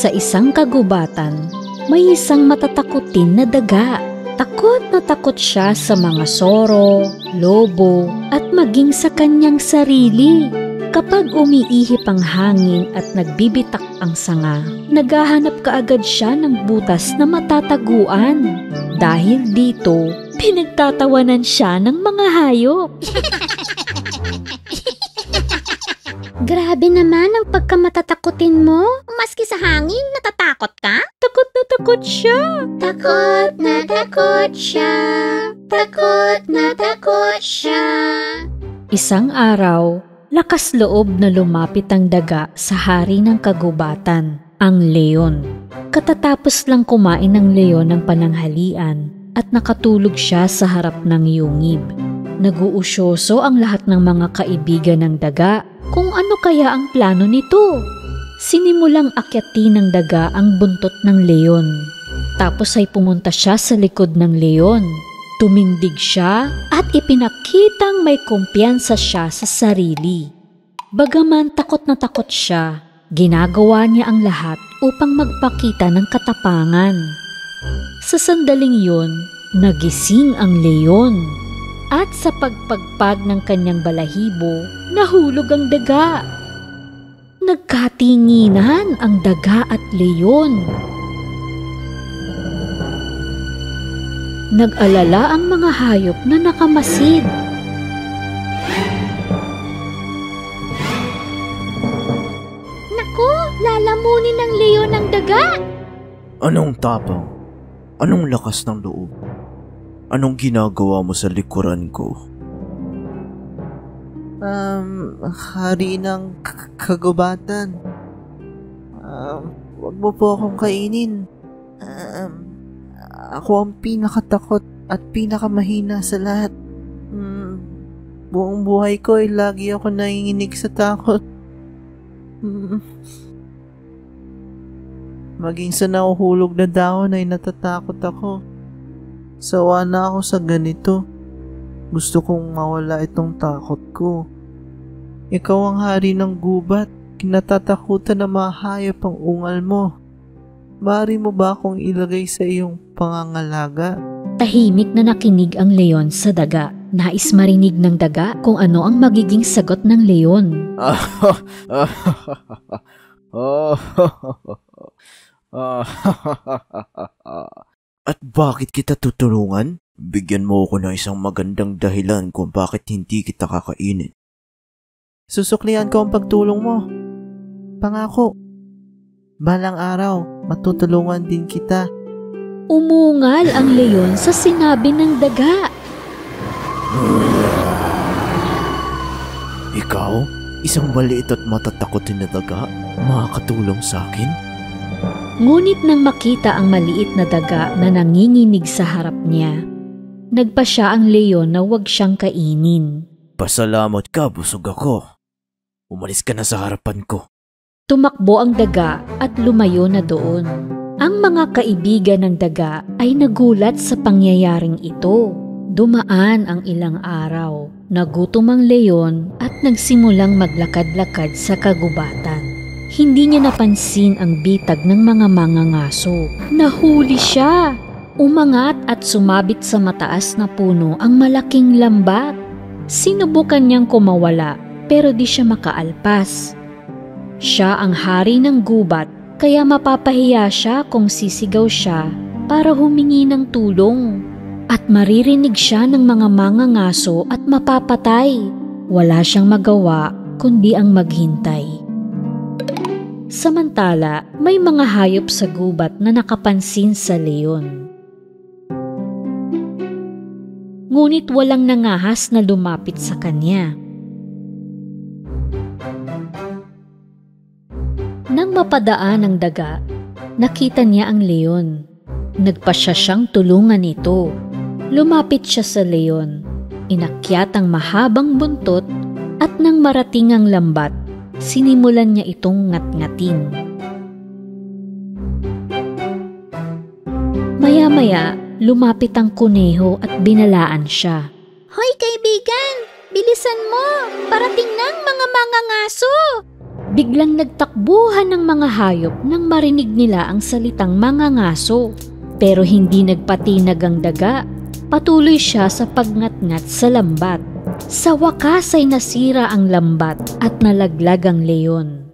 Sa isang kagubatan, may isang matatakutin na daga. Takot na takot siya sa mga soro, lobo, at maging sa kanyang sarili. Kapag umiihip ang hangin at nagbibitak ang sanga, naghahanap kaagad siya ng butas na matataguan. Dahil dito, pinagtatawanan siya ng mga hayop. Grabe naman ang pagkamatatakutin mo. Maski sa hangin, natatakot ka? Takot na takot siya. Takot na takot siya. Takot na takot siya. Isang araw, lakas loob na lumapit ang daga sa hari ng kagubatan, ang leon. Katatapos lang kumain ng leon ng pananghalian at nakatulog siya sa harap ng yungib. Nag-uusyoso ang lahat ng mga kaibigan ng daga kung ano kaya ang plano nito. Sinimulang akyatin ng daga ang buntot ng leon. Tapos ay pumunta siya sa likod ng leon. Tumindig siya at ipinakitang may kumpiyansa siya sa sarili. Bagaman takot na takot siya, ginagawa niya ang lahat upang magpakita ng katapangan. Sa sandaling yun, nagising ang leon. At sa pagpagpag ng kanyang balahibo, nahulog ang daga. Nagkatinginan ang daga at leon. Nag-alala ang mga hayop na nakamasid. Naku, lalamunin ng leon ang daga. Anong tapang? Anong lakas ng loob? Anong ginagawa mo sa likuran ko? Hari ng kagubatan. Wag mo po akong kainin. Ako ang pinakatakot at pinakamahina sa lahat. Buong buhay ko ay lagi ako nanginginig sa takot. Maging sa nahuhulog na dahon ay natatakot ako. Sawa na ako sa ganito. Gusto kong mawala itong takot ko. Ikaw ang hari ng gubat. Kinatatakutan na mahayop ang ungal mo. Maaari mo ba akong ilagay sa iyong pangangalaga? Tahimik na nakinig ang leon sa daga. Nais marinig ng daga kung ano ang magiging sagot ng leon. At bakit kita tutulungan? Bigyan mo ako ng isang magandang dahilan kung bakit hindi kita kakainin. Susuklian ko ang pagtulong mo. Pangako. Balang araw, matutulungan din kita. Umungal ang leon sa sinabi ng daga. Ikaw? Isang maliit at matatakotin na daga? Makakatulong sa akin? Ngunit nang makita ang maliit na daga na nanginginig sa harap niya, nagpa siya ang leon na huwag siyang kainin. Pasalamat ka, busog ako. Umalis ka na sa harapan ko. Tumakbo ang daga at lumayo na doon. Ang mga kaibigan ng daga ay nagulat sa pangyayaring ito. Dumaan ang ilang araw. Nagutom ang leon at nagsimulang maglakad-lakad sa kagubatan. Hindi niya napansin ang bitag ng mga mangangaso. Nahuli siya. Umangat at sumabit sa mataas na puno ang malaking lambat. Sinubukan niyang kumawala pero di siya makaalpas. Siya ang hari ng gubat kaya mapapahiya siya kung sisigaw siya para humingi ng tulong. At maririnig siya ng mga mangangaso at mapapatay. Wala siyang magawa kundi ang maghintay. Samantala, may mga hayop sa gubat na nakapansin sa leon. Ngunit walang nangahas na lumapit sa kanya. Nang mapadaan ang daga, nakita niya ang leon. Nagpasya siyang tulungan ito. Lumapit siya sa leon. Inakyat ang mahabang buntot at nang marating ang lambat, sinimulan niya itong ngat-ngatin. Maya-maya, lumapit ang kuneho at binalaan siya. Hoy kaibigan, bilisan mo! Parating ng mga mangangaso! Biglang nagtakbuhan ng mga hayop nang marinig nila ang salitang mga ngaso. Pero hindi nagpatinag ang daga. Patuloy siya sa pagngat-ngat sa lambat. Sa wakas ay nasira ang lambat at nalaglag ang leon.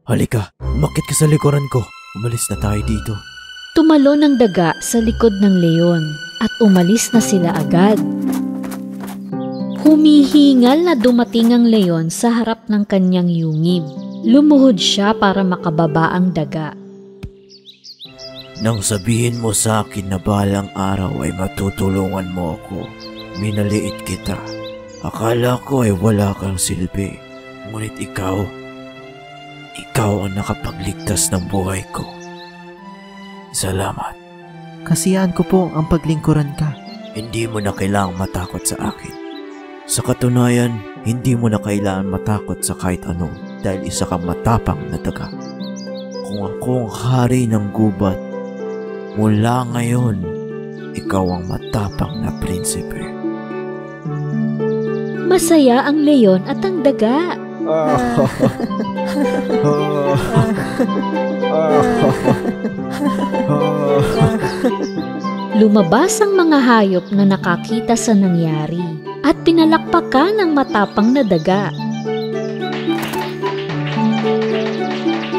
Halika, umakyat ka sa likuran ko. Umalis na tayo dito. Tumalon ang daga sa likod ng leon at umalis na sila agad. Humihingal na dumating ang leon sa harap ng kanyang yungib. Lumuhod siya para makababa ang daga. Nang sabihin mo sa akin na balang araw ay matutulungan mo ako, minaliit kita. Akala ko ay wala kang silbi. Ngunit ikaw ang nakapagligtas ng buhay ko. Salamat. Kasiyahan ko po ang paglingkuran ka. Hindi mo na kailangang matakot sa akin. Sa katunayan, hindi mo na kailangan matakot sa kahit ano dahil isa kang matapang na daga. Kung ako ang hari ng gubat, mula ngayon, ikaw ang matapang na prinsipe. Masaya ang leon at ang daga. Lumabas ang mga hayop na nakakita sa nangyari at pinalakpakan ng matapang na daga.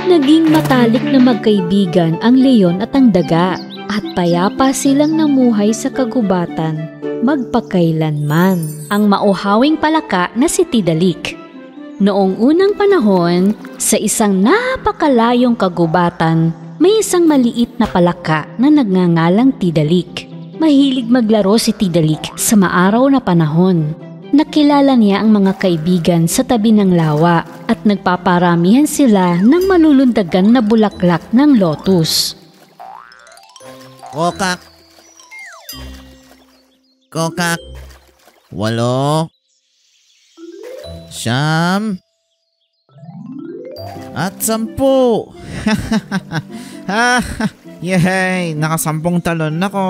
Naging matalik na magkaibigan ang leon at ang daga at payapa silang namuhay sa kagubatan magpakailanman. Ang mauhawing palaka na si Tidalik. Noong unang panahon, sa isang napakalayong kagubatan, may isang maliit na palaka na nagngangalang Tidalik. Mahilig maglaro si Tidalik sa maaraw na panahon. Nakilala niya ang mga kaibigan sa tabi ng lawa at nagpaparamihan sila ng malulundagan na bulaklak ng lotus. Kokak. Kokak. 8. Siyam. At 10. Yay! Naka10 talon ako.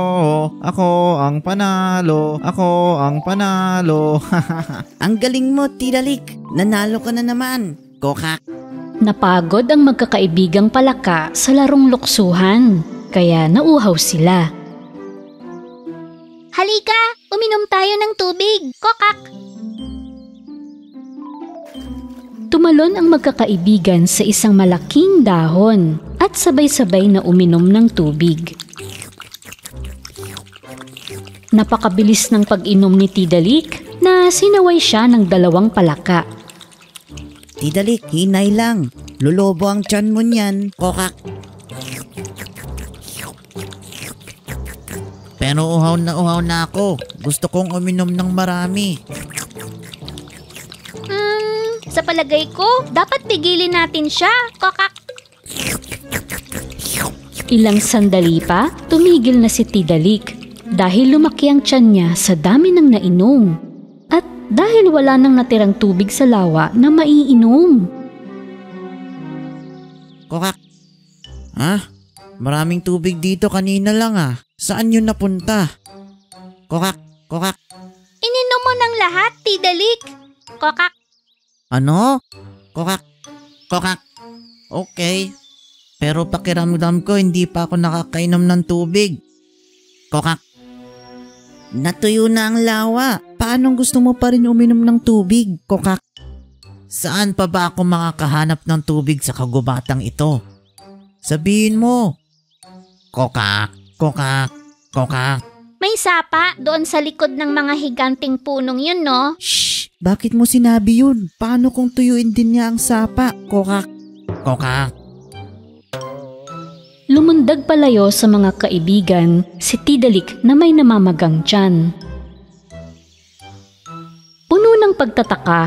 Ako ang panalo. Ako ang panalo. Ang galing mo, Tidalik. Nanalo ka na naman. Kokak. Napagod ang magkakaibigang palaka sa larong luksuhan, kaya nauhaw sila. Halika, uminom tayo ng tubig. Kokak! Tumalon ang magkakaibigan sa isang malaking dahon at sabay-sabay na uminom ng tubig. Napakabilis ng pag-inom ni Tidalik na sinaway siya ng 2 palaka. Tidalik, hinay lang. Lulobo ang tiyan mo niyan. Kokak. Pero uhaw na ako. Gusto kong uminom ng marami. Sa palagay ko, dapat pigilin natin siya. Kokak! Ilang sandali pa, tumigil na si Tidalik dahil lumaki ang tiyan niya sa dami ng nainom at dahil wala nang natirang tubig sa lawa na maiinom. Kokak. Maraming tubig dito kanina lang Saan yun napunta? Kokak, kokak. Ininom mo ng lahat, Tidalik. Kokak! Ano? Kokak, kokak. Okay. Pero pakiramdam ko hindi pa ako nakakainom ng tubig. Kokak. Natuyo na ang lawa. Paano gusto mo pa rin uminom ng tubig, kokak? Saan pa ba ako makakahanap ng tubig sa kagubatang ito? Sabihin mo. Kokak, kokak, kokak. May sapa doon sa likod ng mga higanting punong yun, no? Shh! Bakit mo sinabi yun? Paano kung tuyuin din niya ang sapa, kokak? Kokak. Lumundag palayo sa mga kaibigan si Tidalik na may namamagang tiyan. Puno ng pagtataka,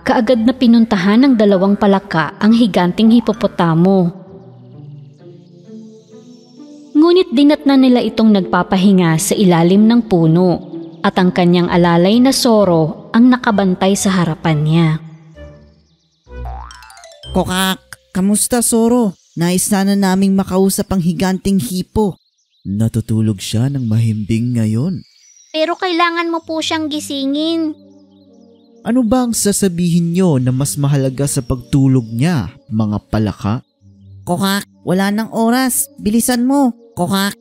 kaagad na pinuntahan ng 2 palaka ang higanting hipopotamo. Ngunit dinatnan nila itong nagpapahinga sa ilalim ng puno at ang kanyang alalay na soro ang nakabantay sa harapan niya. Kokak, kamusta Soro? Nais sana naming makausap ang higanting hipo. Natutulog siya ng mahimbing ngayon. Pero kailangan mo po siyang gisingin. Ano ba ang sasabihin nyo na mas mahalaga sa pagtulog niya, mga palaka? Kokak, wala nang oras. Bilisan mo. Kokak,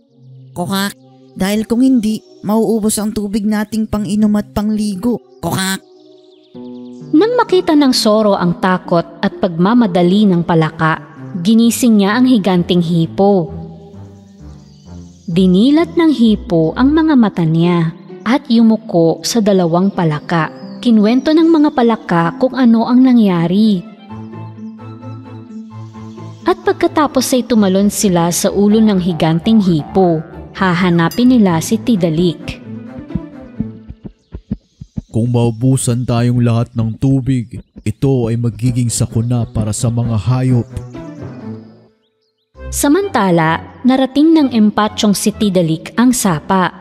kokak. Dahil kung hindi, mauubos ang tubig nating pang-inom at pangligo. Kokak. Nang makita ng Soro ang takot at pagmamadali ng palaka, ginising niya ang higanting hipo. Dinilat ng hipo ang mga mata niya at yumuko sa dalawang palaka. Kinwento ng mga palaka kung ano ang nangyari. At pagkatapos ay tumalon sila sa ulo ng higanting hipo. Hahanapin nila si Tidalik. Kung maubusan tayong lahat ng tubig, ito ay magiging sakuna para sa mga hayop. Samantala, narating ng empatsyong si Tidalik ang sapa.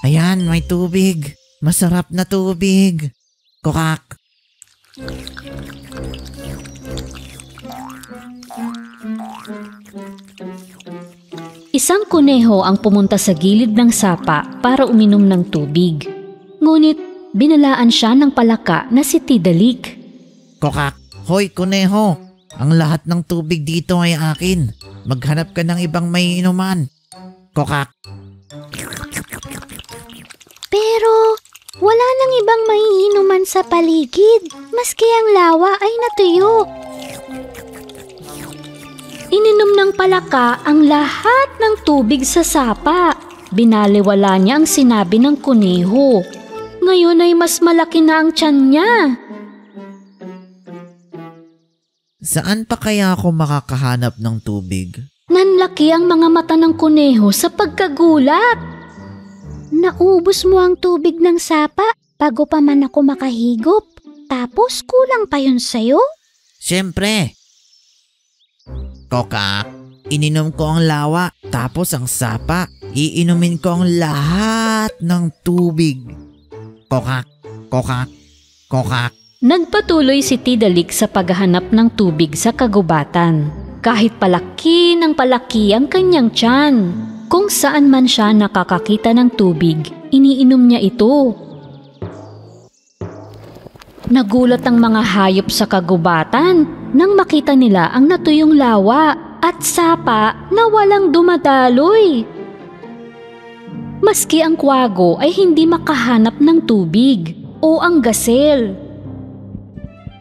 Ayan, may tubig. Masarap na tubig. Kokak. Isang kuneho ang pumunta sa gilid ng sapa para uminom ng tubig. Ngunit binalaan siya ng palaka na si Tidalik. Kokak. Hoy, kuneho. Ang lahat ng tubig dito ay akin. Maghanap ka ng ibang may inuman. Kokak. Pero wala nang ibang maiinuman sa paligid, maski ang lawa ay natuyo. Ininom ng palaka ang lahat ng tubig sa sapa. Binaliwala niya ang sinabi ng kuneho. Ngayon ay mas malaki na ang tiyan niya. Saan pa kaya ako makakahanap ng tubig? Nanlaki ang mga mata ng kuneho sa pagkagulat. Naubos mo ang tubig ng sapa bago pa man ako makahigop. Tapos kulang pa yun sa'yo? Siyempre. Kokak, ininom ko ang lawa tapos ang sapa. Iinumin ko ang lahat ng tubig. Kokak, kokak, kokak. Nagpatuloy si Tidalik sa paghahanap ng tubig sa kagubatan. Kahit palaki ng palaki ang kanyang tiyan. Kung saan man siya nakakakita ng tubig, iniinom niya ito. Nagulat ang mga hayop sa kagubatan nang makita nila ang natuyong lawa at sapa na walang dumadaloy. Maski ang kwago ay hindi makahanap ng tubig o ang gasel.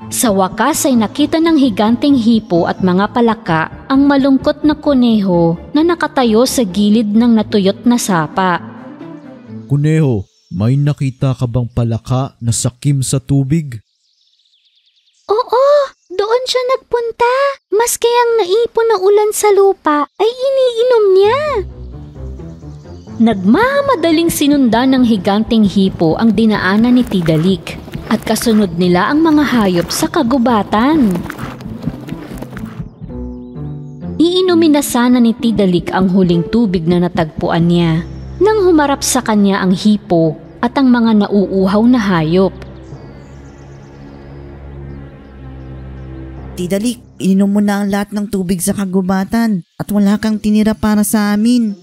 Sa wakas ay nakita ng higanting hipo at mga palaka ang malungkot na kuneho na nakatayo sa gilid ng natuyot na sapa. Kuneho, may nakita ka bang palaka na sakim sa tubig? Oo, doon siya nagpunta. Maski ang naipon na ulan sa lupa ay iniinom niya. Nagmamadaling sinundan ng higanting hipo ang dinaanan ni Tidalik at kasunod nila ang mga hayop sa kagubatan. Iinumin na sana ni Tidalik ang huling tubig na natagpuan niya nang humarap sa kanya ang hipo at ang mga nauuhaw na hayop. Tidalik, ininom mo na ang lahat ng tubig sa kagubatan at wala kang tinira para sa amin.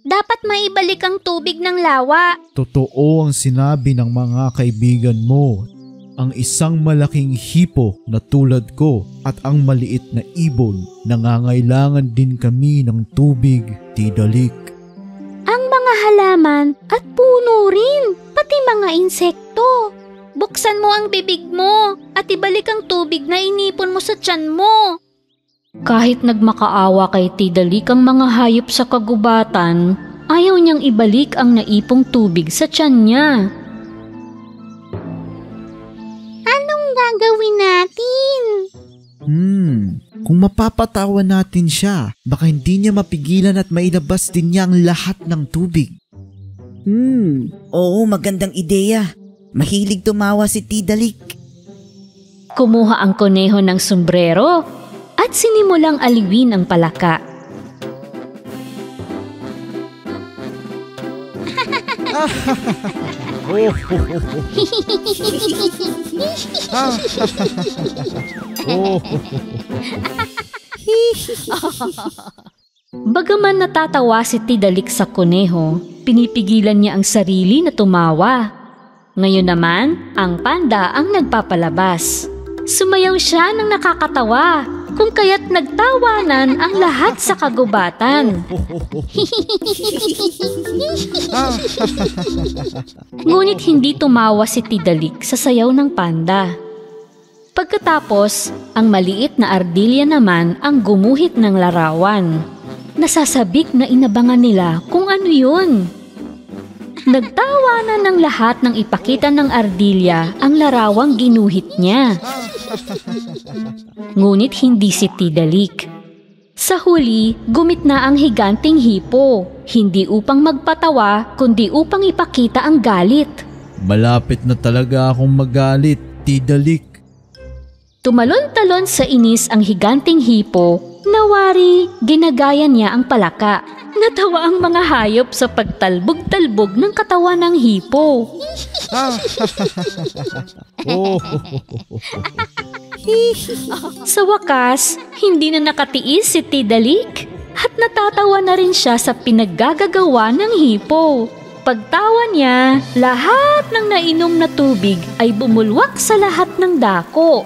Dapat maibalik ang tubig ng lawa. Totoo ang sinabi ng mga kaibigan mo. Ang isang malaking hipo na tulad ko at ang maliit na ibon, nangangailangan din kami ng tubig, Tidalik. Ang mga halaman at puno rin, pati mga insekto. Buksan mo ang bibig mo at ibalik ang tubig na inipon mo sa tiyan mo. Kahit nagmakaawa kay Tidalik ang mga hayop sa kagubatan, ayaw niyang ibalik ang naipong tubig sa tiyan niya. Anong gagawin natin? Kung mapapatawa natin siya, baka hindi niya mapigilan at mailabas din niya ang lahat ng tubig. Oo, magandang ideya. Mahilig tumawa si Tidalik. Kumuha ang kuneho ng sombrero at sinimulang aliwin ang palaka. Bagaman natatawa si Tidalik sa kuneho, pinipigilan niya ang sarili na tumawa. Ngayon naman, ang panda ang nagpapalabas. Sumayaw siya ng nakakatawa, kung kaya't nagtawanan ang lahat sa kagubatan. Ngunit hindi tumawa si Tidalik sa sayaw ng panda. Pagkatapos, ang maliit na ardilya naman ang gumuhit ng larawan. Nasasabik na inabangan nila kung ano yun. Nagtawanan ng lahat nang ipakita ng ardilya ang larawang ginuhit niya. Ngunit hindi si Tidalik. Sa huli, gumit na ang higanting hipo, hindi upang magpatawa kundi upang ipakita ang galit. Malapit na talaga akong magalit, Tidalik. Tumalon-talon sa inis ang higanting hipo, nawari ginagaya niya ang palaka. Natawa ang mga hayop sa pagtalbog-talbog ng katawan ng hipo. Sa wakas, hindi na nakatiis si Tidalik at natatawa na rin siya sa pinaggagagawa ng hipo. Pagtawa niya, lahat ng nainom na tubig ay bumulwak sa lahat ng dako.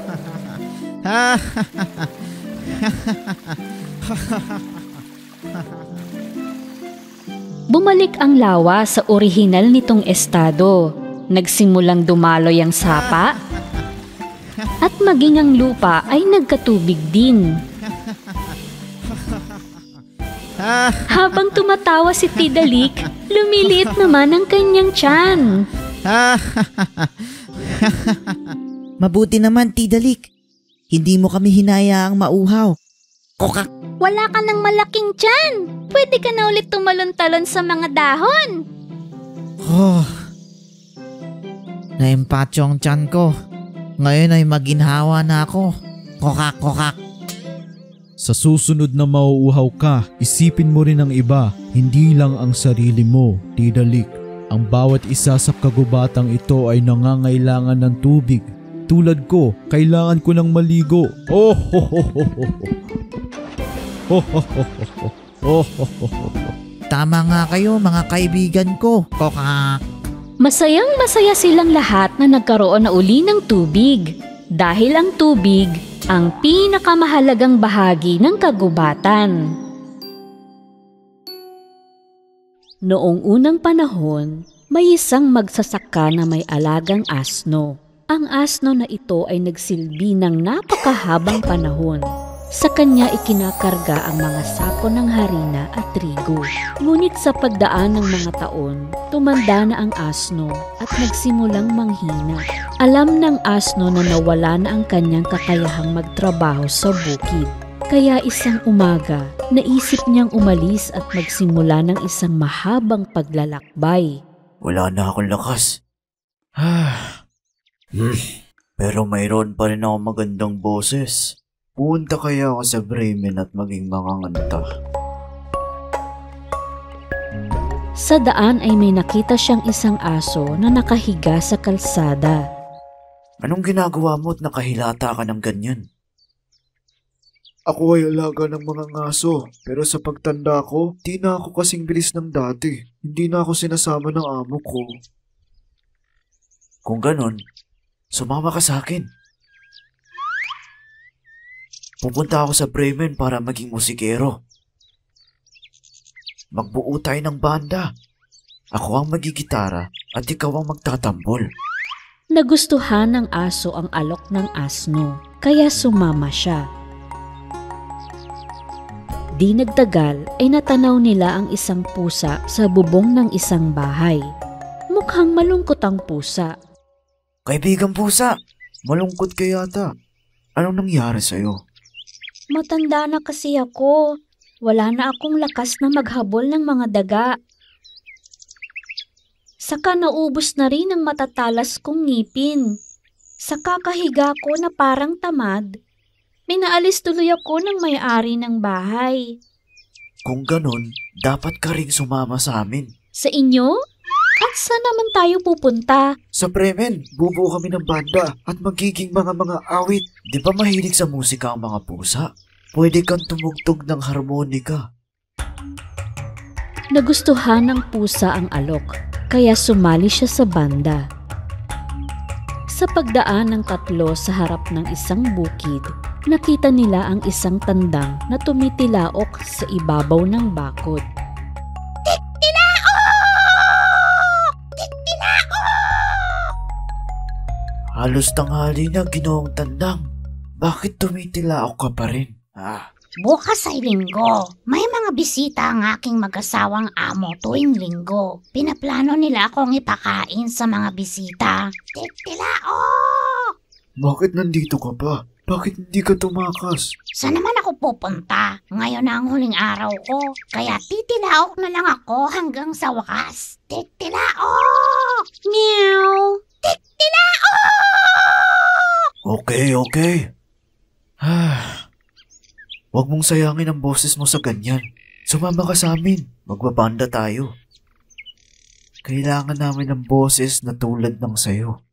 Bumalik ang lawa sa orihinal nitong estado. Nagsimulang dumaloy ang sapa at maging ang lupa ay nagkatubig din. Habang tumatawa si Tidalik, lumiliit naman ang kanyang tiyan. Mabuti naman, Tidalik. Hindi mo kami hinayaang mauhaw. Kokak! Wala ka ng malaking tiyan. Pwede ka na ulit tumalon-talon sa mga dahon. Naimpatyo ang tiyan ko. Ngayon ay maginhawa na ako. Kokak, kokak. Sa susunod na mauuhaw ka, isipin mo rin ang iba, hindi lang ang sarili mo, Tidalik. Ang bawat isa sa kagubatang ito ay nangangailangan ng tubig. Tulad ko, kailangan ko ng maligo. Tama nga kayo mga kaibigan ko. Kokak. Masayang-masaya silang lahat na nagkaroon na uli ng tubig. Dahil ang tubig ang pinakamahalagang bahagi ng kagubatan. Noong unang panahon, may isang magsasaka na may alagang asno. Ang asno na ito ay nagsilbi ng napakahabang panahon. Sa kanya ikinakarga ang mga sako ng harina at trigo. Ngunit sa pagdaan ng mga taon, tumanda na ang asno at nagsimulang manghina. Alam ng asno na nawala na ang kanyang kakayahang magtrabaho sa bukid. Kaya isang umaga, naisip niyang umalis at magsimula ng isang mahabang paglalakbay. Wala na akong lakas. Pero mayroon pa rin ako magandang boses. Punta kaya ako sa Bremen at maging manganganta. Sa daan ay may nakita siyang isang aso na nakahiga sa kalsada. Anong ginagawa mo at nakahilata ka ng ganyan? Ako ay alaga ng mga ngaso, pero sa pagtanda ko, di na ako kasing bilis ng dati. Hindi na ako sinasama ng amo ko. Kung ganon, sumama ka sa akin. Pupunta ako sa Bremen para maging musikero. Magbuo tayo ng banda. Ako ang magigitara at ikaw ang magtatambol. Nagustuhan ng aso ang alok ng asno, kaya sumama siya. Di nagtagal ay natanaw nila ang isang pusa sa bubong ng isang bahay. Mukhang malungkot ang pusa. Kaibigang pusa, malungkot ka yata. Anong nangyari sa'yo? Matanda na kasi ako. Wala na akong lakas na maghabol ng mga daga. Saka naubos na rin ang matatalas kong ngipin. Sa kakahiga ko na parang tamad, minaalis tuloy ako ng may-ari ng bahay. Kung ganon, dapat ka ring sumama sa amin. Sa inyo? At saan naman tayo pupunta? Sa Bremen, bubuo kami ng banda at magiging mga awit. Di ba mahilig sa musika ang mga pusa? Pwede kang tumugtog ng harmonika. Nagustuhan ng pusa ang alok, kaya sumali siya sa banda. Sa pagdaan ng tatlo sa harap ng isang bukid, nakita nila ang isang tandang na tumitilaok sa ibabaw ng bakod. Halos tanghali na, Ginoong Tandang. Bakit tumitilaok ka pa rin? Bukas ay linggo. May mga bisita ang aking mag-asawang amo tuwing linggo. Pinaplano nila akong ipakain sa mga bisita. Titilao! Bakit nandito ka pa? Bakit hindi ka tumakas? Saan naman ako pupunta? Ngayon na ang huling araw ko. Kaya titilaok na lang ako hanggang sa wakas. Titilao! Meow! Titilao! Okay. Huwag mong sayangin ang boses mo sa ganyan. Sumama ka sa amin. Magbabanda tayo. Kailangan namin ng boses na tulad ng sayo.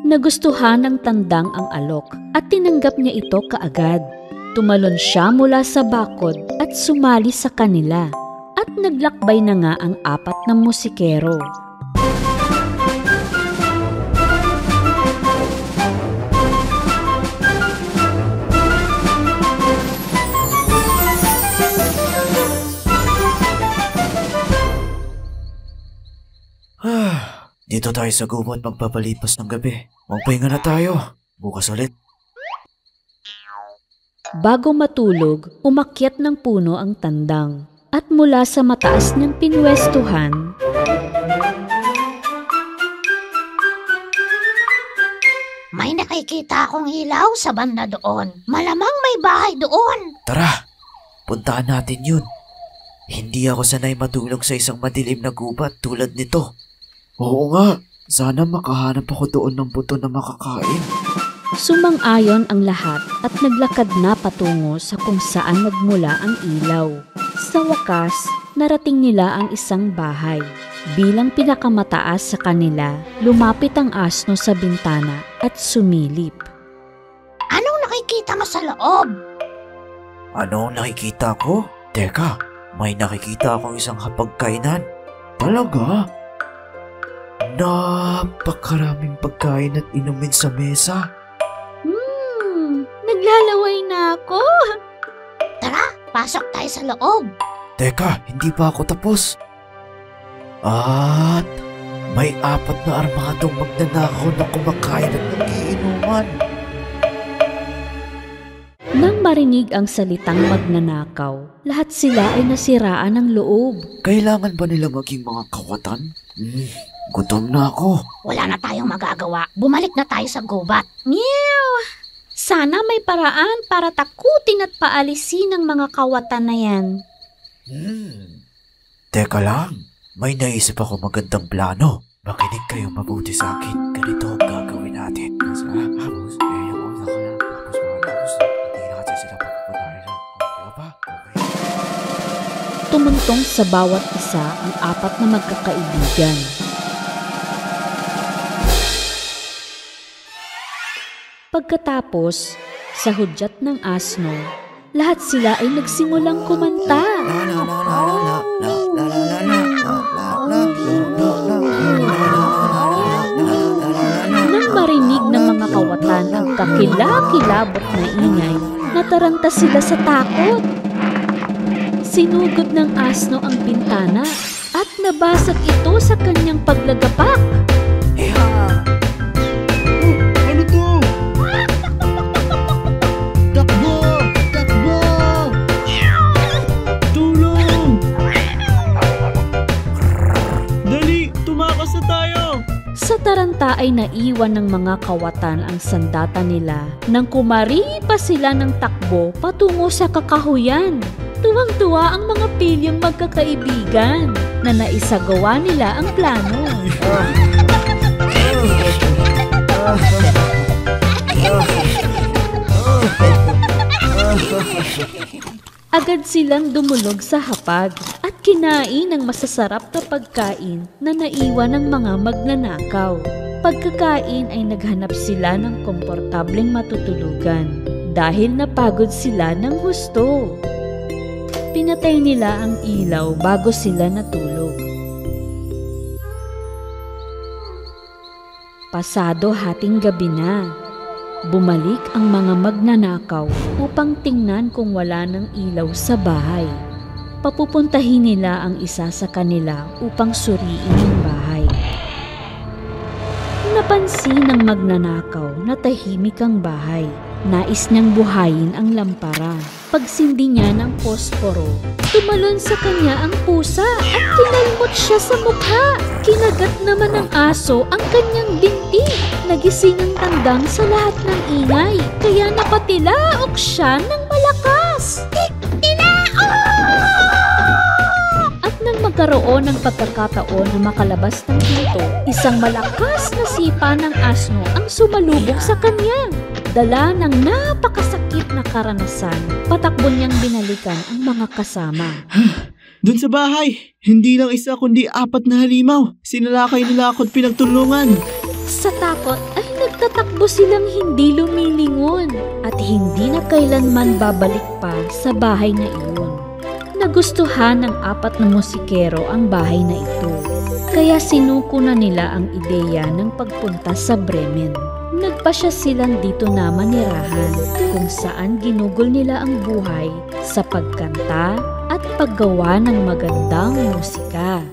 Nagustuhan ng tandang ang alok at tinanggap niya ito kaagad. Tumalon siya mula sa bakod at sumali sa kanila at naglakbay na nga ang 4 na musikero. Dito tayo sa gubat magpapalipas ng gabi. Magpahinga na tayo. Bukas ulit. Bago matulog, umakyat ng puno ang tandang at mula sa mataas niyang pinwestuhan, may nakikita akong ilaw sa banda doon. Malamang may bahay doon. Tara, puntahan natin yun. Hindi ako sanay matulog sa isang madilim na gubat tulad nito. Oo nga, sana makahanap ako doon ng buto na makakain. Sumang-ayon ang lahat at naglakad na patungo sa kung saan nagmula ang ilaw. Sa wakas, narating nila ang isang bahay. Bilang pinakamataas sa kanila, lumapit ang asno sa bintana at sumilip. Anong nakikita mo sa loob? Anong nakikita ko? Teka, may nakikita akong isang hapagkainan. Talaga? Napakaraming pagkain at inumin sa mesa. Naglalaway na ako. Tara, pasok tayo sa loob. Teka, hindi pa ako tapos. At may 4 na armadong magnanakaw na kumakain at nagiinuman. Nang marinig ang salitang magnanakaw, lahat sila ay nasiraan ng loob. Kailangan ba nila maging mga kawatan? Gutom na ako. Wala na tayong magagawa. Bumalik na tayo sa gubat. Meow! Sana may paraan para takutin at paalisin ang mga kawatan na yan. Teka lang, may naisip ako magandang plano. Makinig kayo mabuti sa akin. Ganito ang gagawin natin. Tapos, hindi na kasi sila papupunahin. Tumuntong sa bawat isa ang 4 na magkakaibigan. Pagkatapos, sa hudyat ng asno, lahat sila ay nagsimulang kumanta. Nang marinig ng mga kawatan ang kakilakilabot na ingay, nataranta sila sa takot. Sinugod ng asno ang bintana at nabasag ito sa kanyang paglagapak. Ano to? Takbo! Takbo! Tulong! Dali! Tumakas na tayo! Sa taranta ay naiwan ng mga kawatan ang sandata nila nang kumari pa sila ng takbo patungo sa kakahuyan. Tuwang-tuwa ang mga pilyang magkakaibigan na naisagawa nila ang plano. Agad silang dumulog sa hapag at kinain ang masasarap na pagkain na naiwan ng mga magnanakaw. Pagkakain ay naghanap sila ng komportableng matutulugan dahil napagod sila ng husto. Pinatay nila ang ilaw bago sila natulog. Pasado hating gabi na. Bumalik ang mga magnanakaw upang tingnan kung wala ng ilaw sa bahay. Papupuntahin nila ang isa sa kanila upang suriin ang bahay. Napansin ng magnanakaw na tahimik ang bahay. Nais niyang buhayin ang lampara. Pagsindi niya ng posporo, tumalon sa kanya ang pusa at kinalmot siya sa mukha. Kinagat naman ng aso ang kanyang binti. Nagising ang tandang sa lahat ng ingay, kaya napatilaok siya ng malakas. At nang magkaroon ng pagkakataon na makalabas ng pinto, isang malakas na sipa ng asno ang sumalubong sa kanya. Dala ng napakasakit na karanasan, patakbo niyang binalikan ang mga kasama. Doon sa bahay, hindi lang isa kundi 4 na halimaw. Sinalakay nila ako at pinagtulungan. Sa takot ay nagtatakbo silang hindi lumilingon at hindi na kailanman babalik pa sa bahay na iyon. Nagustuhan ng 4 na musikero ang bahay na ito, kaya sinuko na nila ang ideya ng pagpunta sa Bremen. Nagpasya silang dito na manirahan kung saan ginugol nila ang buhay sa pagkanta at paggawa ng magandang musika.